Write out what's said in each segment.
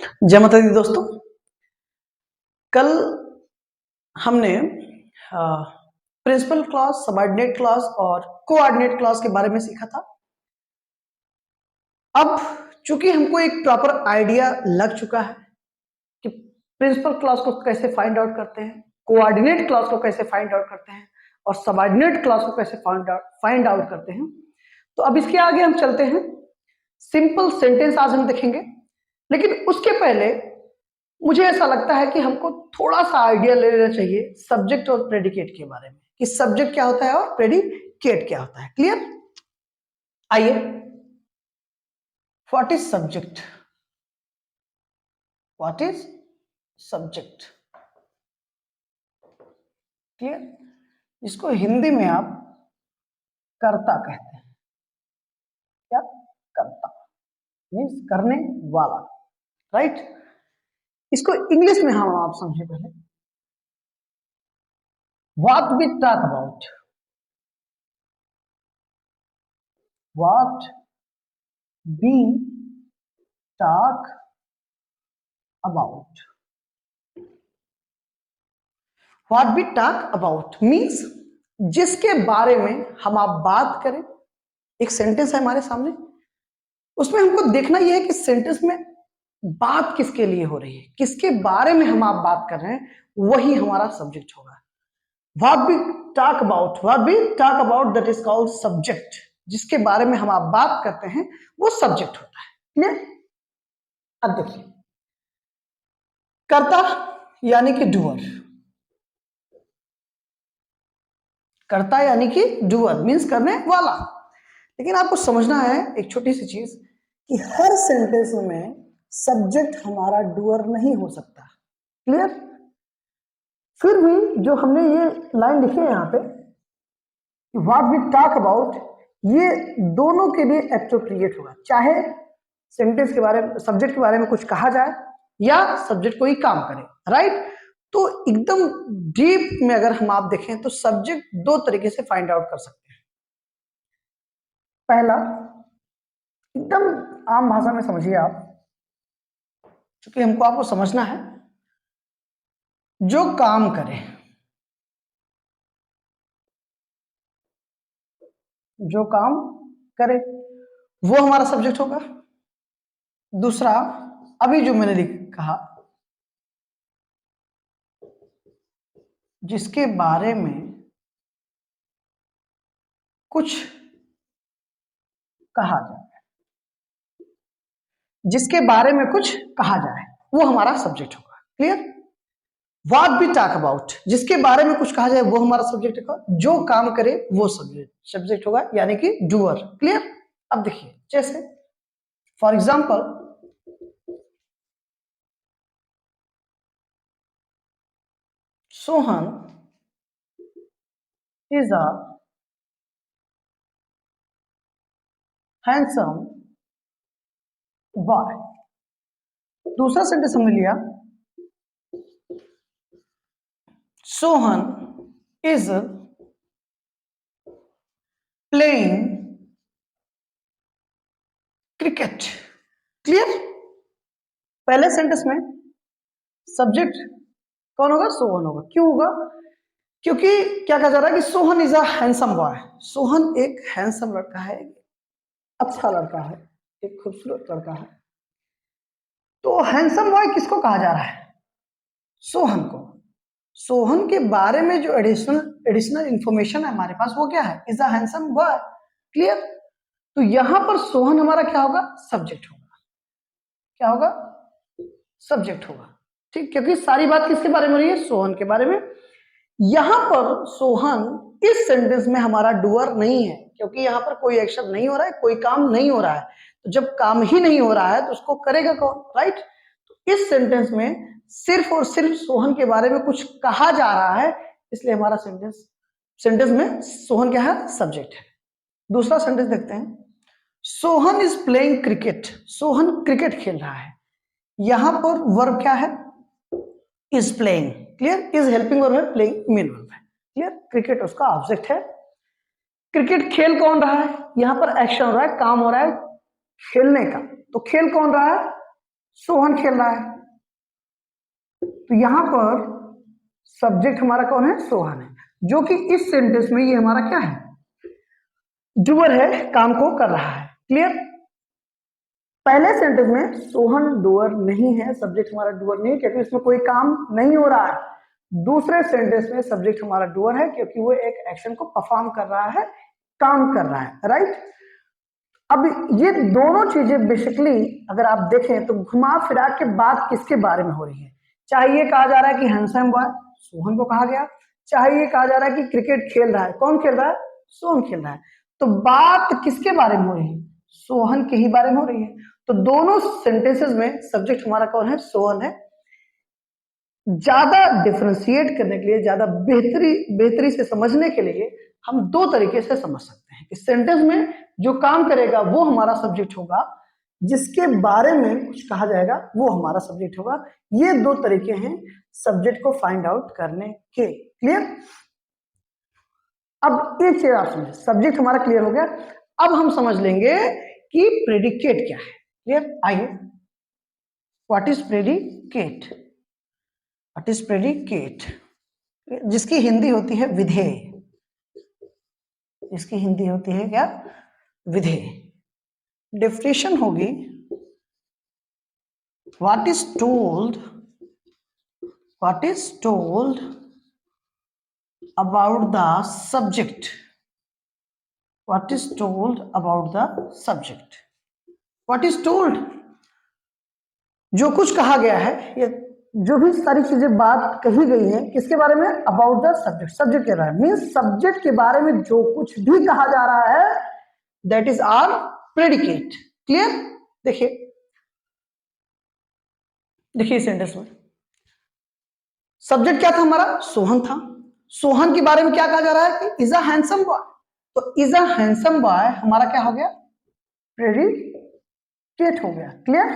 जय माता दी दोस्तों। कल हमने प्रिंसिपल क्लॉज, सबऑर्डिनेट क्लॉज और कोऑर्डिनेट क्लॉज के बारे में सीखा था। अब चूंकि हमको एक प्रॉपर आइडिया लग चुका है कि प्रिंसिपल क्लॉज को कैसे फाइंड आउट करते हैं, कोऑर्डिनेट क्लॉज को कैसे फाइंड आउट करते हैं और सबऑर्डिनेट क्लॉज को कैसे फाइंड आउट करते हैं, तो अब इसके आगे हम चलते हैं। सिंपल सेंटेंस आज हम देखेंगे, लेकिन उसके पहले मुझे ऐसा लगता है कि हमको थोड़ा सा आइडिया ले लेना चाहिए सब्जेक्ट और प्रेडिकेट के बारे में, कि सब्जेक्ट क्या होता है और प्रेडिकेट क्या होता है। क्लियर? आइए, what is subject? What is subject? Clear? इसको हिंदी में आप कर्ता कहते हैं। क्या? कर्ता मीन्स करने वाला, राइट? इसको इंग्लिश में हम आप समझे पहले। What we talk about, what we talk about, what we talk about means जिसके बारे में हम आप बात करें। एक सेंटेंस है हमारे सामने, उसमें हमको देखना यह है कि सेंटेंस में बात किसके लिए हो रही है, किसके बारे में हम आप बात कर रहे हैं, वही हमारा सब्जेक्ट होगा। What we talk about, what we talk about, that is called subject. जिसके बारे में हम आप बात करते हैं वो सब्जेक्ट होता है। क्लियर? अब देखिए, कर्ता यानी कि डूअर, कर्ता यानी कि डूअर मीन्स करने वाला। लेकिन आपको समझना है एक छोटी सी चीज, कि हर सेंटेंस में सब्जेक्ट हमारा डूअर नहीं हो सकता। क्लियर? फिर भी जो हमने ये लाइन लिखी है यहाँ पे, व्हाट वी टॉक अबाउट, ये दोनों के लिए एप्रोप्रिएट होगा, चाहे सेंटेंस के बारे में, सब्जेक्ट के बारे में कुछ कहा जाए या सब्जेक्ट कोई काम करे, राइट? तो एकदम डीप में अगर हम आप देखें तो सब्जेक्ट दो तरीके से फाइंड आउट कर सकते हैं। पहला, एकदम आम भाषा में समझिए आप, क्योंकि हमको आपको समझना है, जो काम करे, जो काम करे वो हमारा सब्जेक्ट होगा। दूसरा, अभी जो मैंने कहा, जिसके बारे में कुछ कहा जाए, जिसके बारे में कुछ कहा जाए वो हमारा सब्जेक्ट होगा। Clear? What we talk about, जिसके बारे में कुछ कहा जाए वो हमारा सब्जेक्ट होगा, जो काम करे वो सब्जेक्ट होगा, यानी कि डूअर। क्लियर? अब देखिए, जैसे for example, Sohan is a handsome boy. दूसरा सेंटेंस हमने लिया, Sohan is playing cricket. Clear? पहले सेंटेंस में सब्जेक्ट कौन होगा? सोहन होगा। क्यों होगा? क्योंकि क्या कहा जा रहा है कि Sohan is a handsome boy. Sohan एक हैंडसम लड़का है, अच्छा लड़का है, एक खूबसूरत लड़का है। तो हैंडसम बॉय किसको कहा जा रहा है? सोहन को। सोहन के बारे में जो एडिशनल इंफॉर्मेशन है हमारे पास, वो क्या है? Is a handsome boy. Clear? तो यहां पर सोहन हमारा क्या होगा? सब्जेक्ट होगा। क्या होगा? सब्जेक्ट होगा। ठीक? क्योंकि सारी बात किसके बारे में हो रही है? सोहन के बारे में। यहां पर सोहन इस सेंटेंस में हमारा डूअर नहीं है, क्योंकि यहां पर कोई एक्शन नहीं हो रहा है, कोई काम नहीं हो रहा है। तो जब काम ही नहीं हो रहा है तो उसको करेगा कौन? राइट? तो इस सेंटेंस में सिर्फ और सिर्फ सोहन के बारे में कुछ कहा जा रहा है, इसलिए हमारा सेंटेंस में सोहन क्या है? सब्जेक्ट है। दूसरा सेंटेंस देखते हैं, Sohan is playing cricket. Sohan cricket खेल रहा है। यहां पर वर्ब क्या है? Is playing. Clear? Is helping verb है, प्लेइंग मेन वर्ब है। क्लियर? क्रिकेट उसका ऑब्जेक्ट है। क्रिकेट खेल कौन रहा है? यहां पर एक्शन हो रहा है, काम हो रहा है खेलने का। तो खेल कौन रहा है? सोहन खेल रहा है, तो यहां पर सब्जेक्ट हमारा कौन है? सोहन है, जो कि इस सेंटेंस में ये हमारा क्या है? डूअर है, काम को कर रहा है। क्लियर? पहले सेंटेंस में सोहन डूअर नहीं है, सब्जेक्ट हमारा डूअर नहीं है क्योंकि इसमें कोई काम नहीं हो रहा है। दूसरे सेंटेंस में सब्जेक्ट हमारा डूअर है क्योंकि वो एक एक्शन को परफॉर्म कर रहा है, काम कर रहा है। राइट? अब ये दोनों चीजें बेसिकली अगर आप देखें तो घुमा फिरा के बात किसके बारे में हो रही है? चाहे ये कहा जा रहा है कि हैंडसम बॉय, सोहन को कहा गया, चाहे ये कहा जा रहा है कि क्रिकेट खेल रहा है, कौन खेल रहा है? सोहन खेल रहा है। तो बात किसके बारे में हो रही है? सोहन के ही बारे में हो रही है। तो दोनों सेंटेंसेस में सब्जेक्ट हमारा कौन है? सोहन है। ज्यादा डिफरेंशिएट करने के लिए, ज्यादा बेहतरी से समझने के लिए हम दो तरीके से समझ सकते हैं कि सेंटेंस में जो काम करेगा वो हमारा सब्जेक्ट होगा, जिसके बारे में कुछ कहा जाएगा वो हमारा सब्जेक्ट होगा। ये दो तरीके हैं सब्जेक्ट को फाइंड आउट करने के। क्लियर? अब एक चीज आप समझे, सब्जेक्ट हमारा क्लियर हो गया। अब हम समझ लेंगे कि प्रेडिकेट क्या है। क्लियर? आइए, what is predicate? What is predicate? जिसकी हिंदी होती है विधेय। इसकी हिंदी होती है क्या? विधेय। डेफिनेशन होगी what is told about the subject. What is told about the subject? What is told? जो कुछ कहा गया है, ये जो भी सारी चीजें बात कही गई है किसके बारे में? About the subject. सब्जेक्ट के बारे में, मीन्स सब्जेक्ट के बारे में जो कुछ भी कहा जा रहा है that is our predicate. Clear? देखिए सेंटेंस में सब्जेक्ट क्या था हमारा? सोहन था। सोहन के बारे में क्या कहा जा रहा है कि इज अ हैंडसम बॉय। तो इज अ हैंडसम बॉय हमारा क्या हो गया? प्रेडिकेट हो गया। Clear?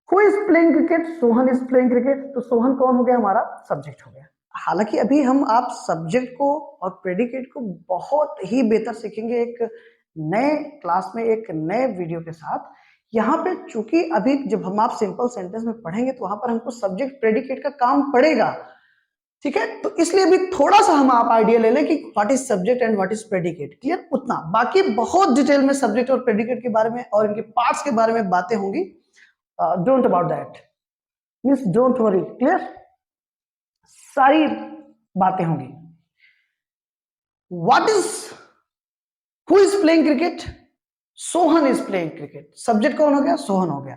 Who is playing cricket? Sohan is playing cricket. तो सोहन कौन हो गया? हमारा सब्जेक्ट हो गया। हालांकि अभी हम आप सब्जेक्ट को और प्रेडिकेट को बहुत ही बेहतर सीखेंगे एक नए क्लास में, एक नए वीडियो के साथ। यहाँ पे चूंकि अभी जब हम आप सिंपल सेंटेंस में पढ़ेंगे तो वहां पर हमको सब्जेक्ट प्रेडिकेट का काम पड़ेगा। ठीक है? तो इसलिए भी थोड़ा सा हम आप आइडिया ले लें कि what is subject and what is predicate. Clear? उतना बाकी बहुत डिटेल में सब्जेक्ट और प्रेडिकेट के बारे में और इनके पार्ट्स के बारे में बातें होंगी। Don't about that, means don't worry. Clear? सारी बातें होंगी। What is who is playing cricket? Sohan is playing cricket. Subject कौन हो गया? सोहन हो गया।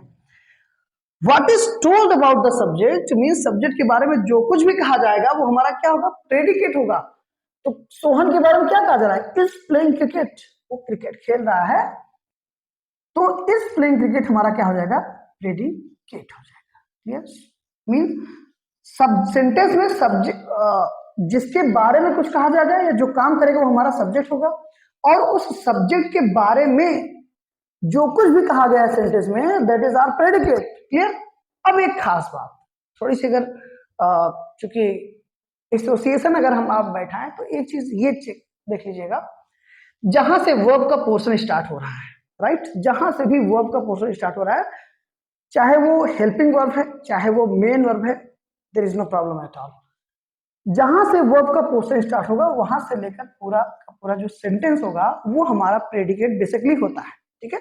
What is told about the subject means subject के बारे में जो कुछ भी कहा जाएगा वो हमारा क्या होगा? प्रेडिकेट होगा। तो सोहन के बारे में क्या कहा जा रहा है? Is playing cricket. वो क्रिकेट खेल रहा है, तो इज प्लेइंग क्रिकेट हमारा क्या हो जाएगा? प्रेडिकेट हो जाएगा। यस, मीन सब सेंटेंस में सब्जेक्ट जिसके बारे में कुछ कहा जाएगा या जो काम करेगा वो हमारा सब्जेक्ट होगा, और उस सब्जेक्ट के बारे में जो कुछ भी कहा गया है सेंटेंस में that is our predicate. Clear? अब एक खास बात, थोड़ी सी अगर चूंकि एसोसिएशन अगर हम आप बैठाएं तो एक चीज ये देख लीजिएगा, जहां से वर्ब का पोर्शन स्टार्ट हो रहा है, राइट? जहां से भी वर्ब का पोर्शन स्टार्ट हो रहा है, चाहे वो हेल्पिंग वर्ब है चाहे वो मेन वर्ब है, there is no problem at all. जहां से वर्ब का पोर्शन स्टार्ट होगा वहां से लेकर पूरा पूरा जो सेंटेंस होगा वो हमारा प्रेडिकेट बेसिकली होता है। ठीक है?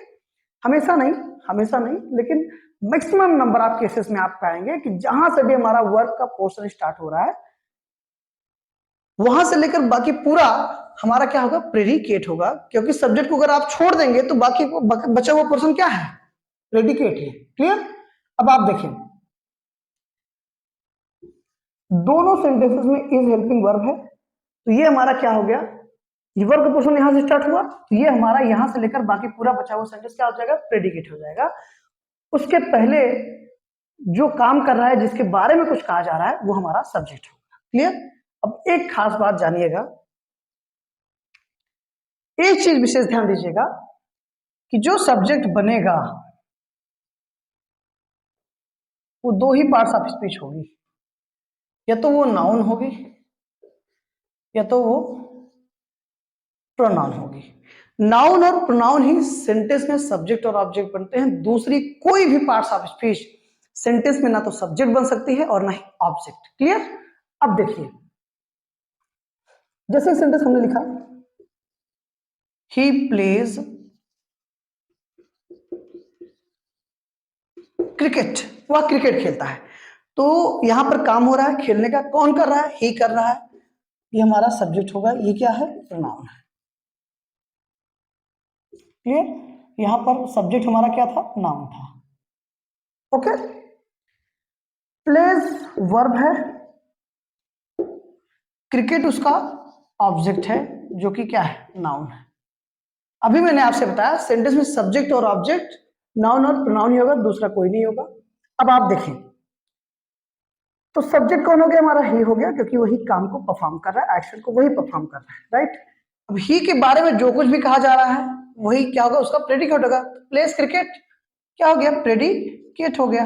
हमेशा नहीं, लेकिन मैक्सिमम नंबर ऑफ केसेस में आप पाएंगे कि जहां से भी हमारा वर्ब का पोर्शन स्टार्ट हो रहा है वहां से लेकर बाकी पूरा हमारा क्या होगा? प्रेडिकेट होगा, क्योंकि सब्जेक्ट को अगर आप छोड़ देंगे तो बाकी बचा हुआ पोर्शन क्या है? प्रेडिकेट है। क्लियर? अब आप देखें दोनों सेंटेंसेस में इज हेल्पिंग वर्ब है, तो ये हमारा क्या हो गया? ये वर्ब का पोर्शन यहां से स्टार्ट हुआ तो ये हमारा यहां से लेकर बाकी पूरा बचा हुआ सेंटेंस क्या हो जाएगा? प्रेडिकेट हो जाएगा। उसके पहले जो काम कर रहा है, जिसके बारे में कुछ कहा जा रहा है, वो हमारा सब्जेक्ट होगा। क्लियर? अब एक खास बात जानिएगा, एक चीज विशेष ध्यान दीजिएगा कि जो सब्जेक्ट बनेगा वो दो ही पार्ट्स ऑफ स्पीच होगी, या तो वो नाउन होगी या तो वो प्रोनाउन होगी। नाउन और प्रोनाउन ही सेंटेंस में सब्जेक्ट और ऑब्जेक्ट बनते हैं। दूसरी कोई भी पार्ट्स ऑफ स्पीच सेंटेंस में ना तो सब्जेक्ट बन सकती है और ना ही ऑब्जेक्ट। क्लियर? अब देखिए, जैसे सेंटेंस हमने लिखा, ही प्लेज क्रिकेट, वह क्रिकेट खेलता है। तो यहां पर काम हो रहा है खेलने का, कौन कर रहा है? ही कर रहा है। ये हमारा सब्जेक्ट होगा, ये क्या है? प्रोनाउन है। क्लियर? यहां पर सब्जेक्ट हमारा क्या था? नाउन था। ओके, प्लेज वर्ब है, क्रिकेट उसका ऑब्जेक्ट है जो कि क्या है? नाउन है। अभी मैंने आपसे बताया सेंटेंस में सब्जेक्ट और ऑब्जेक्ट नाउन और प्रोनाउन ही होगा, दूसरा कोई नहीं होगा। अब आप देखें, तो सब्जेक्ट कौन हो गया? हमारा ही हो गया, क्योंकि वही काम को परफॉर्म कर रहा है, एक्शन को वही परफॉर्म कर रहा है, राइट? अब ही के बारे में जो कुछ भी कहा जा रहा है वही क्या होगा? उसका प्रेडिकेट होगा। प्लेस क्रिकेट क्या हो गया? प्रेडिकेट हो गया।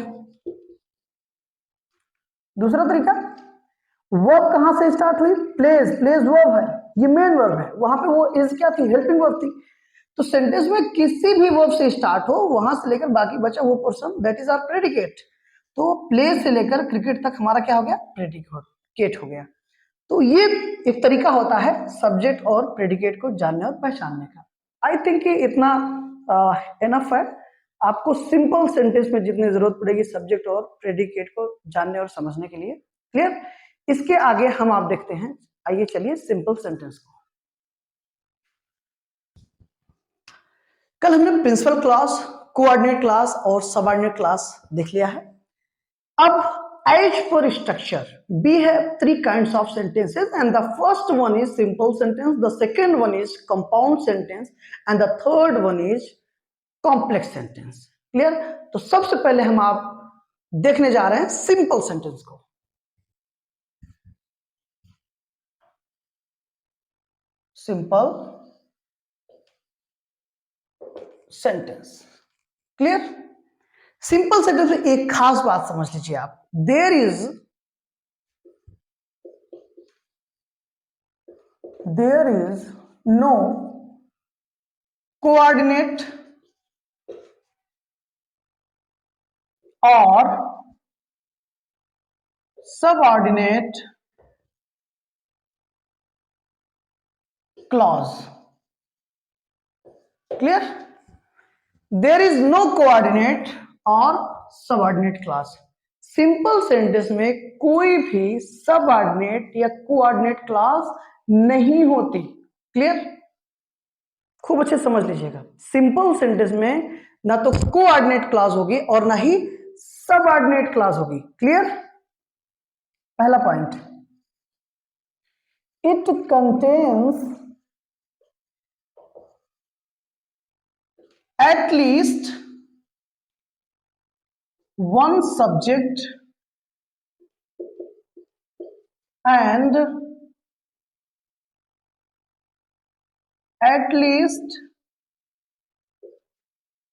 दूसरा तरीका, वर्ब कहां से स्टार्ट हुई? प्लेस, प्लेस वर्ब है, ये मेन वर्ब है, वहां पे वो इज क्या थी? हेल्पिंग वर्ब थी। तो सेंटेंस में किसी भी वर्ब से स्टार्ट हो, वहां से लेकर बाकी बचा वो portion, that is our predicate. तो प्लेस से लेकर क्रिकेट तक हमारा क्या हो गया? प्रेडिकेट हो गया। तो ये एक तरीका होता है सब्जेक्ट और प्रेडिकेट को जानने और पहचानने का। आई थिंक कि इतना इनफ है। आपको सिंपल सेंटेंस में जितनी जरूरत पड़ेगी सब्जेक्ट और प्रेडिकेट को जानने और समझने के लिए। क्लियर? इसके आगे हम आप देखते हैं, आइए चलिए सिंपल सेंटेंस को। कल हमने प्रिंसिपल क्लास, कोऑर्डिनेट क्लास और सबऑर्डिनेट क्लास देख लिया है। अब as for structure, we have three kinds of sentences, and the first one is simple sentence, the second one is compound sentence, and the third one is complex sentence. Clear? तो सबसे पहले हम आप देखने जा रहे हैं सिंपल सेंटेंस को। Simple sentence. Clear? Simple sentence में एक खास बात समझ लीजिए आप, there is no coordinate or subordinate clause. Clear? There is no coordinate और सबऑर्डिनेट क्लास। सिंपल सेंटेंस में कोई भी सबऑर्डिनेट या कोऑर्डिनेट क्लास नहीं होती। क्लियर? खूब अच्छे समझ लीजिएगा, सिंपल सेंटेंस में ना तो कोऑर्डिनेट क्लास होगी और ना ही सबऑर्डिनेट क्लास होगी। क्लियर? पहला point, it contains at least one subject and at least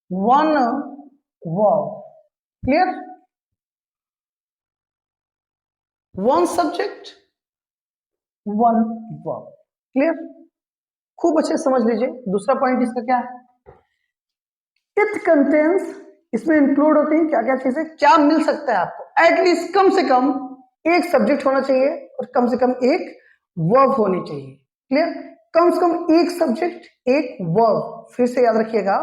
one verb. Clear? One subject, one verb. Clear? खूब अच्छे समझ लीजिए। दूसरा पॉइंट इसका क्या है? इट कंटेन्स, इसमें इंक्लूड होती है क्या क्या चीजें, क्या मिल सकता है आपको? एटलीस्ट, कम से कम एक सब्जेक्ट होना चाहिए और कम से कम एक वर्ब होनी चाहिए। क्लियर? कम से कम एक सब्जेक्ट, एक वर्ब। फिर से याद रखिएगा,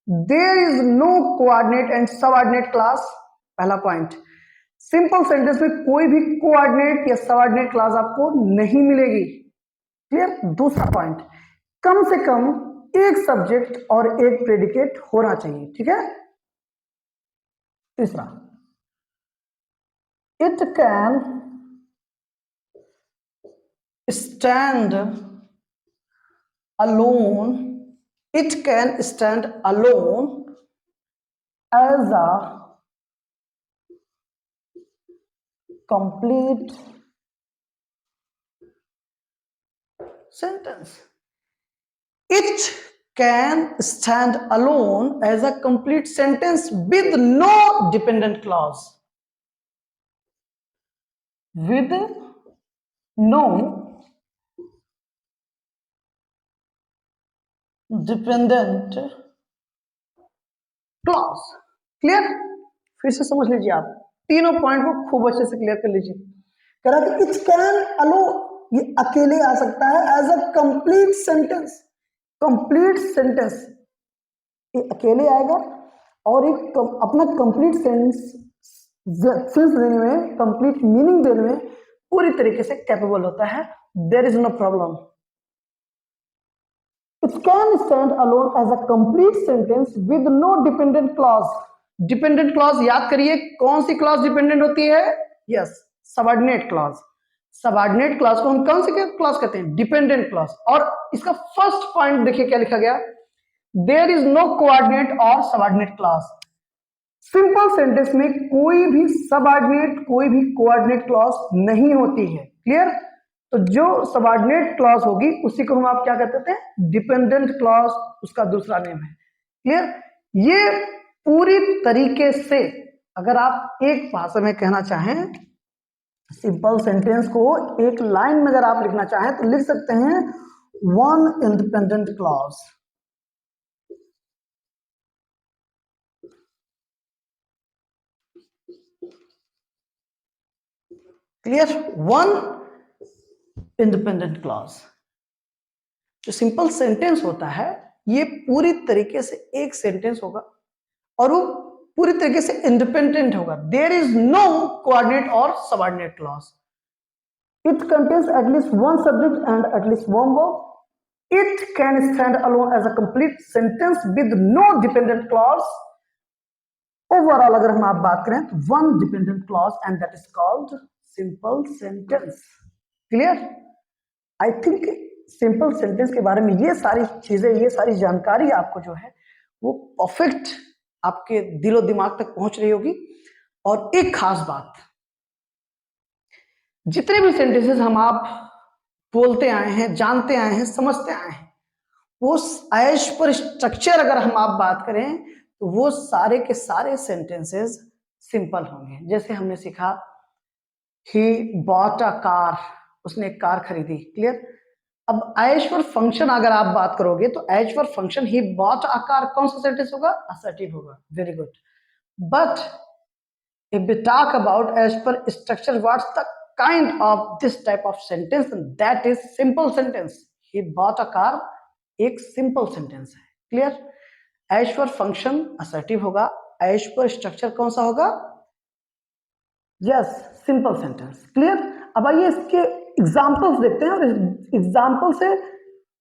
there is no coordinate and subordinate class. पहला पॉइंट, सिंपल सेंटेंस में कोई भी कोऑर्डिनेट या सबऑर्डिनेट क्लास आपको नहीं मिलेगी। क्लियर? दूसरा पॉइंट, कम से कम एक सब्जेक्ट और एक प्रेडिकेट होना चाहिए। ठीक है? तीसरा, it can stand alone, it can stand alone as a complete sentence. It can stand alone as a complete sentence with no dependent clause. With no dependent clause. Clear? फिर से समझ लीजिए, आप तीनों पॉइंट को खूब अच्छे से क्लियर कर लीजिए। कह रहा कि इट कैन अलो, ये अकेले आ सकता है as a complete sentence. Complete sentence ये अकेले आएगा और एक अपना कंप्लीट सेंस देने में, कंप्लीट मीनिंग देने में पूरी तरीके से कैपेबल होता है। There is no problem. It can stand alone as a complete sentence with no dependent clause. Dependent clause याद करिए, कौन सी क्लॉज डिपेंडेंट होती है? Yes, subordinate clause. Subordinate clause को हम कौन सी क्लॉज कहते हैं? Dependent clause. और इसका फर्स्ट पॉइंट देखिए क्या लिखा गया, देयर इज नो कोऑर्डिनेट और सबऑर्डिनेट क्लॉज। सिंपल सेंटेंस में कोई भी सबऑर्डिनेट, कोई भी कोऑर्डिनेट क्लॉज नहीं होती है। क्लियर? तो जो सबऑर्डिनेट क्लॉज होगी उसी को हम आप क्या कहते थे? डिपेंडेंट क्लॉज, उसका दूसरा नेम है। क्लियर? ये पूरी तरीके से, अगर आप एक भाषा में कहना चाहें, सिंपल सेंटेंस को एक लाइन में अगर आप लिखना चाहें तो लिख सकते हैं one independent clause. Clear? One independent clause. जो सिंपल सेंटेंस होता है ये पूरी तरीके से एक सेंटेंस होगा और वो पूरी तरीके से इंडिपेंडेंट होगा। देयर इज नो कोऑर्डिनेट और subordinate clause. It contains at least one subject and at least one verb. It can stand alone as a complete sentence with no dependent clause. Overall अगर हम आप बात करें तो one dependent clause and that is called simple sentence. Clear? I think simple sentence के बारे में ये सारी चीजें, ये सारी जानकारी आपको जो है वो परफेक्ट आपके दिलो दिमाग तक पहुंच रही होगी। और एक खास बात, जितने भी सेंटेंसेस हम आप बोलते आए हैं, जानते आए हैं, समझते आए हैं, वो एज पर स्ट्रक्चर अगर हम आप बात करें तो वो सारे के सारे सेंटेंसेस सिंपल होंगे। जैसे हमने सीखा ही बॉट अ कार, उसने एक कार खरीदी। क्लियर? अब एज पर फंक्शन अगर आप बात करोगे तो as per function he bought a car कौन सा सेंटेंस होगा? असर्टिव होगा। Very good. But if we talk about as per structure, what's the kind of this type of sentence? That is simple sentence. He bought a car एक simple sentence है। Clear? As per function assertive होगा, as per structure कौन सा होगा? Yes, simple sentence. Clear? अब आइए इसके examples देखते हैं और एग्जाम्पल से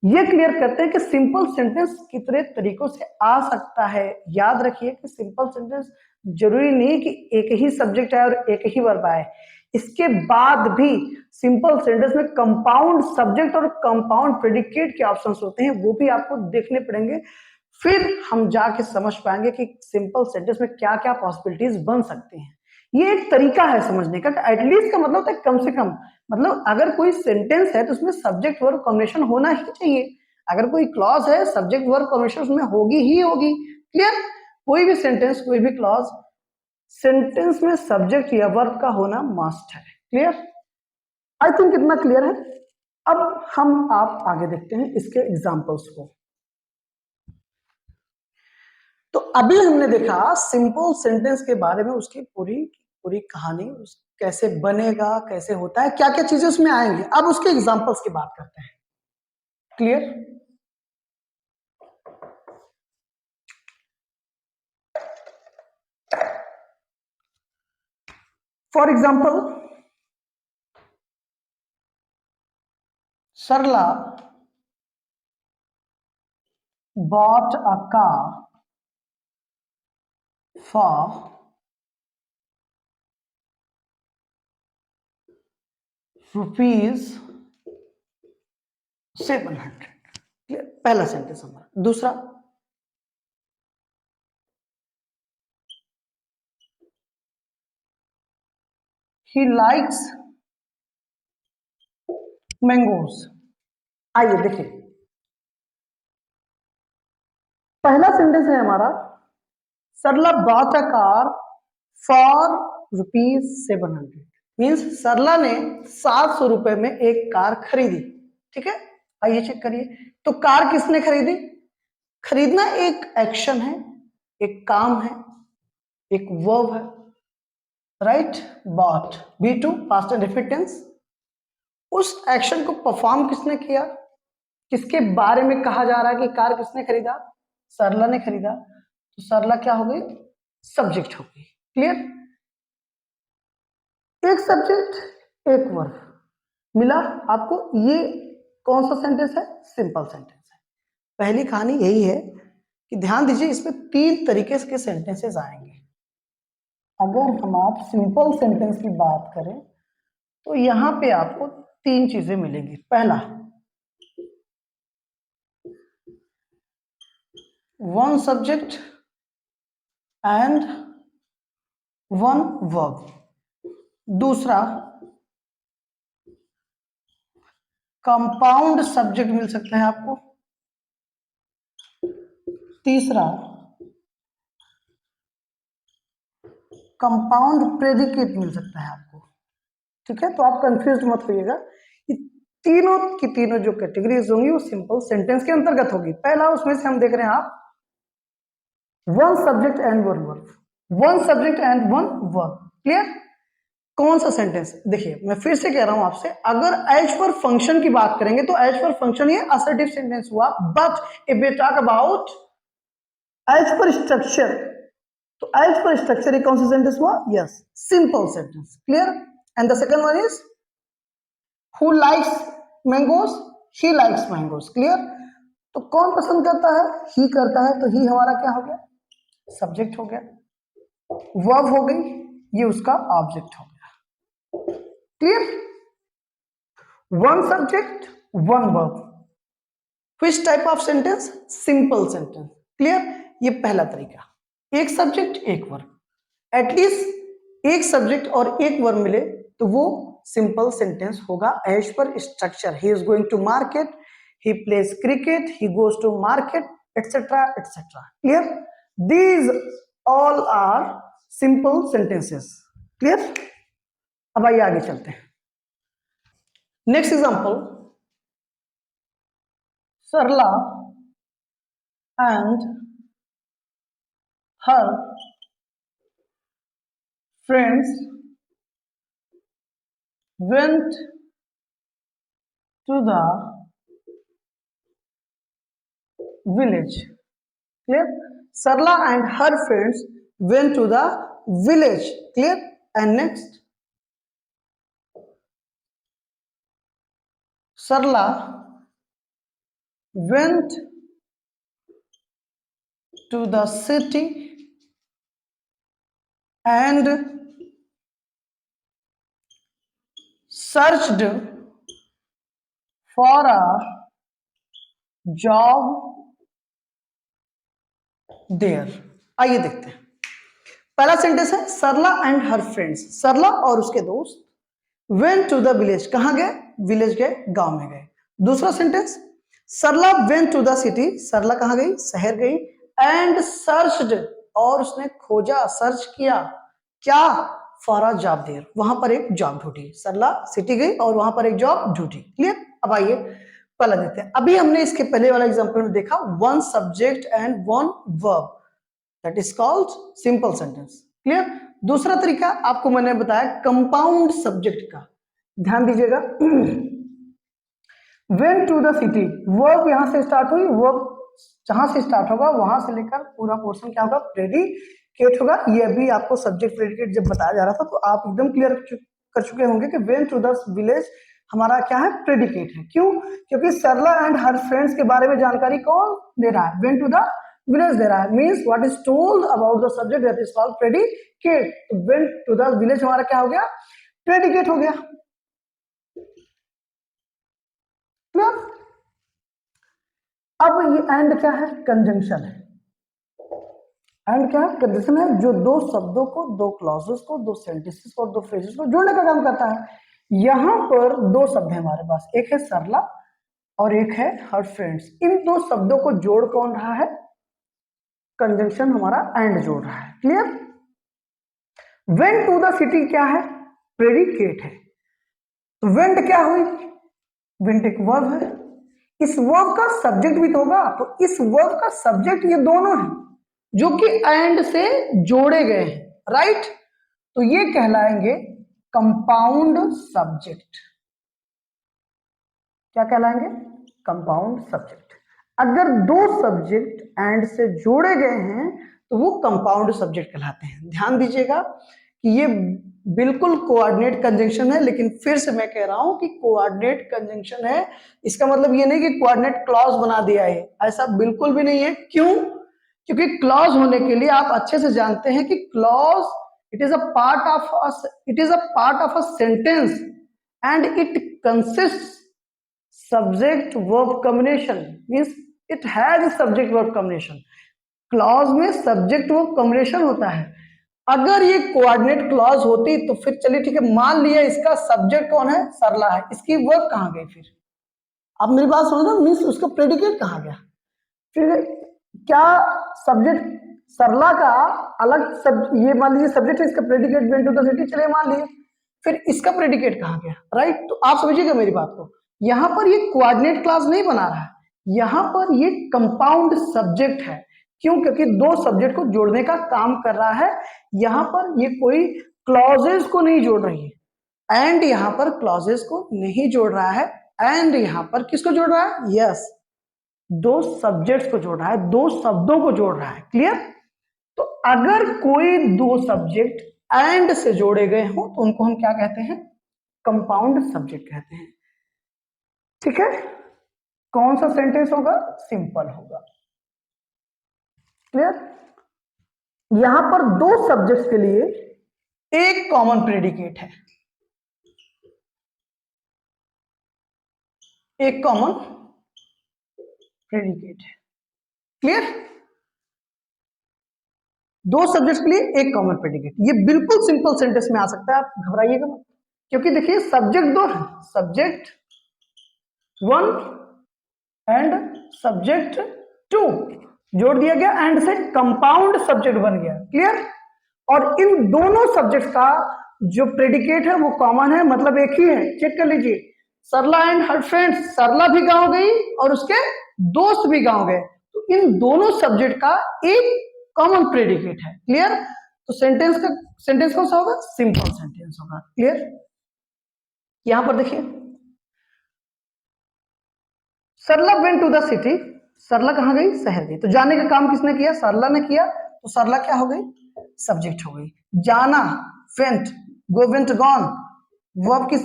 ये क्लियर करते हैं कि सिंपल सेंटेंस कितने तरीकों से आ सकता है। याद रखिए कि सिंपल सेंटेंस जरूरी नहीं कि एक ही सब्जेक्ट है और एक ही वर्ब आए। इसके बाद भी सिंपल सेंटेंस में कंपाउंड सब्जेक्ट और कंपाउंड प्रेडिकेट के ऑप्शंस होते हैं, वो भी आपको देखने पड़ेंगे। फिर हम जाके समझ पाएंगे कि सिंपल सेंटेंस में क्या क्या पॉसिबिलिटीज बन सकती हैं। ये एक तरीका है समझने का। एटलीस्ट का मतलब है कम से कम, मतलब अगर कोई सेंटेंस है तो उसमें सब्जेक्ट वर्ब कॉम्बिनेशन होना ही चाहिए। अगर कोई क्लॉज है, सब्जेक्ट वर्ब कॉम्बिनेशन उसमें होगी ही होगी। क्लियर? कोई भी सेंटेंस, कोई भी क्लॉज, सेंटेंस में सब्जेक्ट या वर्ब का होना मस्ट है। क्लियर? आई थिंक इतना क्लियर है। अब हम आप आगे देखते हैं इसके एग्जाम्पल्स को। तो अभी हमने देखा सिंपल सेंटेंस के बारे में, उसकी पूरी पूरी कहानी, कैसे बनेगा, कैसे होता है, क्या क्या चीजें उसमें आएंगी। अब उसके एग्जांपल्स की बात करते हैं। Clear? For example, Sarla bought a car for rupees 700। पहला सेंटेंस हमारा। दूसरा, he likes mangoes। आइए देखिए, पहला सेंटेंस है हमारा Sarla bought a car for rupees 700। Means Sarla ने 700 रुपए में एक कार खरीदी। ठीक है? आइए चेक करिए, तो कार किसने खरीदी? खरीदना एक एक्शन है, एक काम है, एक वर्ब है, right. Bought, B2 past and definite tense. उस एक्शन को परफॉर्म किसने किया, किसके बारे में कहा जा रहा है कि कार किसने खरीदा, सरला ने खरीदा, तो सरला क्या हो गई, सब्जेक्ट हो गई। क्लियर। एक सब्जेक्ट एक वर्ब मिला आपको। ये कौन सा सेंटेंस है, सिंपल सेंटेंस है। पहली कहानी यही है कि ध्यान दीजिए, इसमें 3 तरीके के सेंटेंसेस आएंगे। अगर हम आप सिंपल सेंटेंस की बात करें तो यहां पे आपको 3 चीजें मिलेंगी। पहला, one subject and one verb. दूसरा, कंपाउंड सब्जेक्ट मिल सकता है आपको। तीसरा, कंपाउंड प्रेडिकेट मिल सकता है आपको। ठीक है, तो आप कंफ्यूज मत होइएगा। ये तीनों की तीनों जो कैटेगरीज होंगी वो सिंपल सेंटेंस के अंतर्गत होगी। पहला उसमें से हम देख रहे हैं आप, one subject and one verb, one subject and one verb. Clear. कौन सा सेंटेंस, देखिए मैं फिर से कह रहा हूं आपसे, अगर एज पर फंक्शन की बात करेंगे तो एज पर फंक्शन ये असर्टिव सेंटेंस हुआ। But if we talk about as per structure, तो एज पर स्ट्रक्चर ये कौन सा सेंटेंस हुआ, yes, simple sentence. Clear. And the second one is who likes mangoes, he likes mangoes. Clear. तो कौन पसंद करता है, ही करता है, तो ही हमारा क्या हो गया, सब्जेक्ट हो गया। वर्ब हो गई, ये उसका ऑब्जेक्ट हो गया। Clear. One subject one verb, which type of sentence, simple sentence. Clear. ये पहला तरीका, एक सब्जेक्ट एक वर्ब। एटलीस्ट एक सब्जेक्ट और एक वर्ब मिले तो वो सिंपल सेंटेंस होगा as per structure. He is going to market, he plays cricket, he goes to market, etcetera etcetera. Clear. These all are simple sentences. Clear. अब आइए आगे चलते हैं। Next example, Sarla and her friends went to the village. Clear. Sarla and her friends went to the village. Clear. And next, Sarla went to the city and searched for a job there. आइए देखते हैं। पहला sentence है सरला and her friends, सरला और उसके दोस्त went to the village, कहां गए, विलेज गए, गांव में गए। दूसरा sentence, Sarla went to the city, Sarla कहां गई, शहर गई। एंड सर्च्ड, और उसने खोजा, सर्च किया, क्या, फॉर अ जॉब देयर, वहां पर एक जॉब ढूंढी। सरला सिटी गई और वहां पर एक जॉब ढूंढी। क्लियर। अब आइए पहला देखते हैं। अभी हमने इसके पहले वाला एग्जांपल में देखा one subject and one verb, that is called simple sentence. Clear. दूसरा तरीका आपको मैंने बताया कंपाउंड सब्जेक्ट का, ध्यान दीजिएगा। Went to the city, verb यहां से स्टार्ट हुई, वर्ब जहां से स्टार्ट होगा वहां से लेकर पूरा पोर्शन क्या होगा, प्रेडिकेट होगा। ये अभी आपको सब्जेक्ट प्रेडिकेट जब बताया जा रहा था तो आप एकदम क्लियर कर चुके होंगे कि वेंट टू द विलेज हमारा क्या है, प्रेडिकेट है। क्यों, क्योंकि सरला एंड हर फ्रेंड्स के बारे में जानकारी कौन दे रहा है, वेंट टू द विलेज दे रहा है। Means what is told about the subject that is called predicate. तो वेंट टू द विलेज हमारा क्या हो गया, प्रेडिकेट हो गया। क्लियर। अब ये एंड क्या है, कंजंक्शन है। एंड क्या है, कंजंक्शन है जो दो शब्दों को, दो क्लॉजेस को, दो सेंटेंसेस को, दो फ्रेजेस को जोड़ने का काम करता है। यहां पर दो शब्द है हमारे पास, एक है सरला और एक है हर फ्रेंड्स। इन दो शब्दों को जोड़ कौन रहा है, कंजंक्शन हमारा एंड जोड़ रहा है। Clear. Went to the city क्या है, प्रेडिकेट है। तो वेंट क्या हुई, वेंट एक वर्ब है, इस वर्ब का सब्जेक्ट भी तो होगा, तो इस वर्ब का सब्जेक्ट ये दोनों हैं जो कि एंड से जोड़े गए हैं, राइट। तो ये कहलाएंगे कंपाउंड सब्जेक्ट। क्या कहलाएंगे? Compound subject. अगर दो सब्जेक्ट एंड से जोड़े गए हैं तो वो कंपाउंड सब्जेक्ट कहलाते हैं। ध्यान दीजिएगा कि ये बिल्कुल कोऑर्डिनेट कंजंक्शन है, लेकिन फिर से मैं कह रहा हूं कि कोऑर्डिनेट कंजंक्शन है, इसका मतलब ये नहीं कि कोऑर्डिनेट क्लॉज बना दिया है, ऐसा बिल्कुल भी नहीं है। क्यों? क्योंकि क्लॉज होने के लिए आप अच्छे से जानते हैं कि clause it is a part of a sentence and it consist subject verb combination, means it has subject verb combination. Clause में सब्जेक्ट वर्ब कॉम्बिनेशन होता है। अगर ये कोऑर्डिनेट क्लॉज होती तो फिर चलिए ठीक है, मान लिया इसका सब्जेक्ट कौन है? सरला है, इसकी वर्ब कहां गई? फिर आप मेरी बात समझो, मींस उसका प्रेडिकेट कहां गया? फिर क्या सब्जेक्ट सरला का अलग ये मान लीजिए सब्जेक्ट है, इसका predicate went to the city, चलिए मान लिए, फिर इसका प्रेडिकेट कहां गया? राइट। तो आप समझिएगा मेरी बात को, यहां पर ये कोऑर्डिनेट क्लॉज नहीं बना रहा है, यहां पर ये कंपाउंड सब्जेक्ट है। क्यों? क्योंकि दो सब्जेक्ट को जोड़ने का काम कर रहा है। यहां पर ये कोई क्लॉजेस को नहीं जोड़ रही है, एंड यहां पर क्लॉजेस को नहीं जोड़ रहा है, एंड यहां पर किसको जोड़ रहा है? यस, दो सब्जेक्ट्स को जोड़ रहा है, दो शब्दों को जोड़ रहा है। क्लियर? तो अगर कोई दो सब्जेक्ट एंड से जोड़े गए हो तो उनको हम क्या कहते हैं? कंपाउंड सब्जेक्ट कहते हैं। ठीक है? कौन सा सेंटेंस होगा? सिंपल होगा। क्लियर? यहां पर दो सब्जेक्ट्स के लिए एक कॉमन प्रेडिकेट है, एक कॉमन प्रेडिकेट है। क्लियर? दो सब्जेक्ट्स के लिए एक कॉमन प्रेडिकेट, ये बिल्कुल सिंपल सेंटेंस में आ सकता है, आप घबराइएगा मत। क्योंकि देखिए सब्जेक्ट दो है, सब्जेक्ट 1 एंड सब्जेक्ट 2 जोड़ दिया गया, एंड से कंपाउंड सब्जेक्ट बन गया। क्लियर? और इन दोनों सब्जेक्ट का जो प्रेडिकेट है वो कॉमन है, मतलब एक ही है। चेक कर लीजिए, सरला एंड हर फ्रेंड्स, सरला भी गांव गई और उसके दोस्त भी गांव गए, तो इन दोनों सब्जेक्ट का एक कॉमन प्रेडिकेट है। क्लियर? तो सेंटेंस कौन सा होगा? सिंपल सेंटेंस होगा। क्लियर? यहां पर देखिए, सरला went to the city, Sarla कहां गई? शहर गई। तो जाने का काम किसने किया? सरला ने किया, तो सरला क्या हो गई? सब्जेक्ट हो गई। जाना, went, go, went, gone, verb की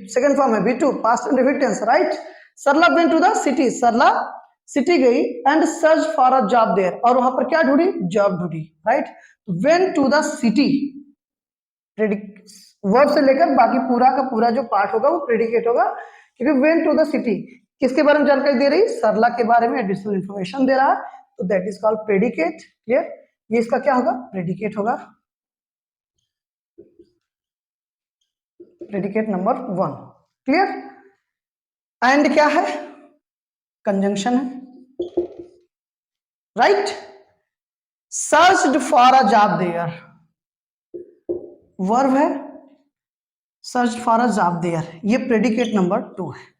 सेकंड फॉर्म है V2, past indefinite tense, right. Sarla went to the city, Sarla city गई and search for a job there, और वहां पर क्या ढूंढी? जॉब ढूंढी, right. Went to the city, verb से लेकर बाकी पूरा का पूरा जो पार्ट होगा वो प्रेडिकेट होगा, क्योंकि वेंट टू द सिटी किसके बारे में जानकारी दे रही? सरला के बारे में एडिशनल इंफॉर्मेशन दे रहा है, तो that is called predicate. Clear? ये इसका क्या होगा? प्रेडिकेट होगा, प्रेडिकेट नंबर 1। क्लियर? एंड क्या है? कंजंक्शन है, right. Searched for a job there, verb है, search for a job there, ये प्रेडिकेट नंबर 2 है।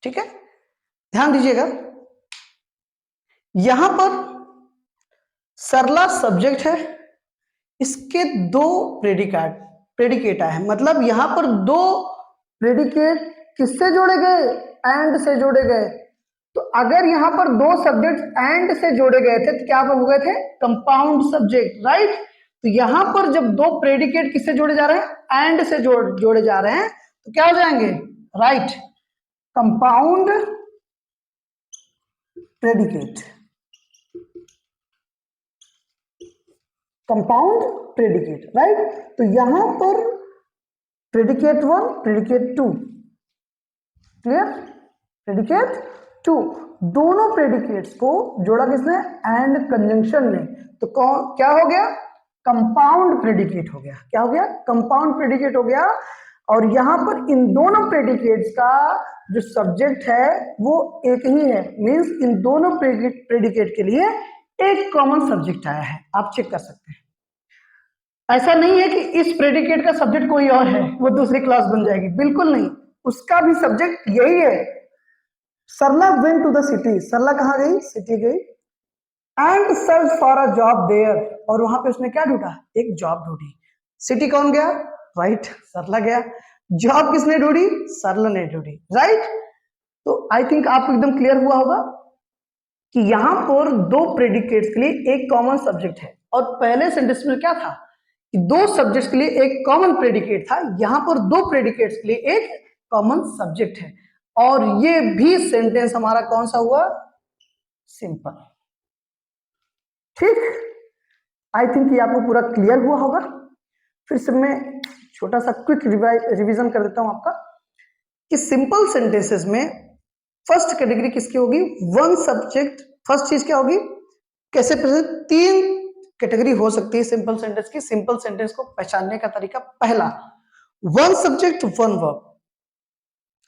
ठीक है? ध्यान दीजिएगा, यहां पर सरला सब्जेक्ट है, इसके दो प्रेडिकेट आए हैं, मतलब यहां पर दो प्रेडिकेट किससे जोड़े गए? एंड से जोड़े गए। तो अगर यहां पर दो सब्जेक्ट एंड से जोड़े गए थे तो क्या हो गए थे? Compound subject, right. तो यहां पर जब दो प्रेडिकेट किससे जोड़े जा रहे हैं? एंड से जोड़े जा रहे हैं, तो क्या हो जाएंगे? Right, compound predicate, compound predicate, right. तो यहां पर प्रेडिकेट 1, प्रेडिकेट 2, क्लियर? प्रेडिकेट 2, दोनों प्रेडिकेट्स को जोड़ा किसने? एंड कंजंक्शन ने, तो क्या हो गया? कंपाउंड प्रेडिकेट हो गया। क्या हो गया? कंपाउंड प्रेडिकेट हो गया। और यहां पर इन दोनों प्रेडिकेट्स का जो सब्जेक्ट है वो एक ही है, मींस इन दोनों प्रेडिकेट के लिए एक कॉमन सब्जेक्ट आया है। आप चेक कर सकते हैं, ऐसा नहीं है कि इस प्रेडिकेट का सब्जेक्ट कोई और है, वो दूसरी क्लास बन जाएगी, बिल्कुल नहीं। उसका भी सब्जेक्ट यही है। Sarla went to the city, Sarla कहाँ गई, सिटी गई, and search for a job there, और वहां पे उसने क्या ढूंढा, एक जॉब ढूंढी। सिटी कौन गया, राइट, सरला गया। जॉब किसने ढूंढी, सरला ने ढूंढी, राइट। तो आई थिंक आपको एकदम क्लियर हुआ होगा कि यहां पर दो प्रेडिकेट्स के लिए एक कॉमन सब्जेक्ट है, और पहले सेंटेंस में क्या था कि दो सब्जेक्ट्स के लिए एक कॉमन प्रेडिकेट था, यहां पर दो प्रेडिकेट्स के लिए एक कॉमन सब्जेक्ट है, और ये भी सेंटेंस हमारा कौन सा हुआ, सिंपल। ठीक, आई थिंक ये आपको पूरा क्लियर हुआ होगा। फिर से मैं छोटा सा क्विक रिवीजन कर देता हूं आपका कि सिंपल सेंटेंसेस में फर्स्ट कैटेगरी किसकी होगी, वन सब्जेक्ट। फर्स्ट चीज क्या होगी, कैसे प्रेजेंट, तीन कैटेगरी हो सकती है सिंपल सेंटेंस की। सिंपल सेंटेंस को पहचानने का तरीका, पहला one subject one verb,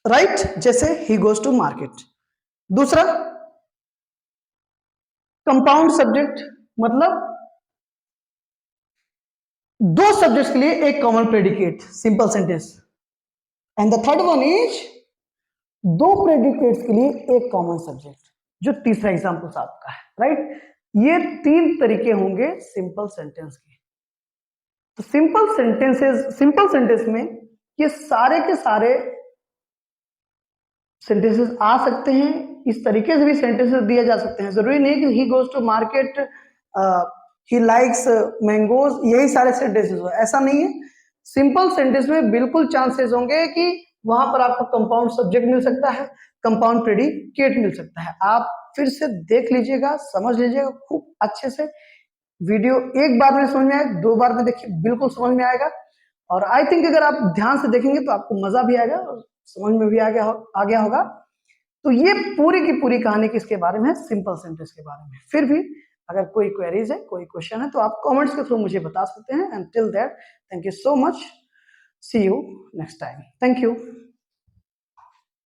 right, जैसे ही गोज टू मार्केट। दूसरा कंपाउंड सब्जेक्ट, मतलब दो सब्जेक्ट्स के लिए एक common predicate, simple sentence. And the third one is दो प्रेडिकेट्स के लिए एक कॉमन सब्जेक्ट, जो तीसरा एग्जांपल आपका है, राइट। ये तीन तरीके होंगे सिंपल सेंटेंस के। तो सिंपल सेंटेंस में ये सारे के सारे सेंटेंसेस आ सकते हैं, इस तरीके से भी सेंटेंसेस दिए जा सकते हैं। जरूरी नहीं कि he goes to market, he likes mangoes, यही सारे सेंटेंसेस हो, ऐसा नहीं है। सिंपल सेंटेंस में बिल्कुल चांसेस होंगे कि वहां पर आपको कंपाउंड सब्जेक्ट मिल सकता है, कंपाउंड प्रेडिकेट मिल सकता है। आप फिर से देख लीजिएगा, समझ लीजिएगा खूब अच्छे से। वीडियो एक बार में समझ में आए, दो बार में देखिए बिल्कुल समझ में आएगा, और आई थिंक अगर आप ध्यान से देखेंगे तो आपको मजा भी आएगा और समझ में भी आ गया होगा। तो ये पूरी की पूरी कहानी किसके बारे में है, सिंपल सेंटेंस के बारे में। फिर भी अगर कोई क्वेरीज है, कोई क्वेश्चन है, तो आप कमेंट्स के थ्रू मुझे बता सकते हैं। And till that, thank you so much, see you next time, thank you.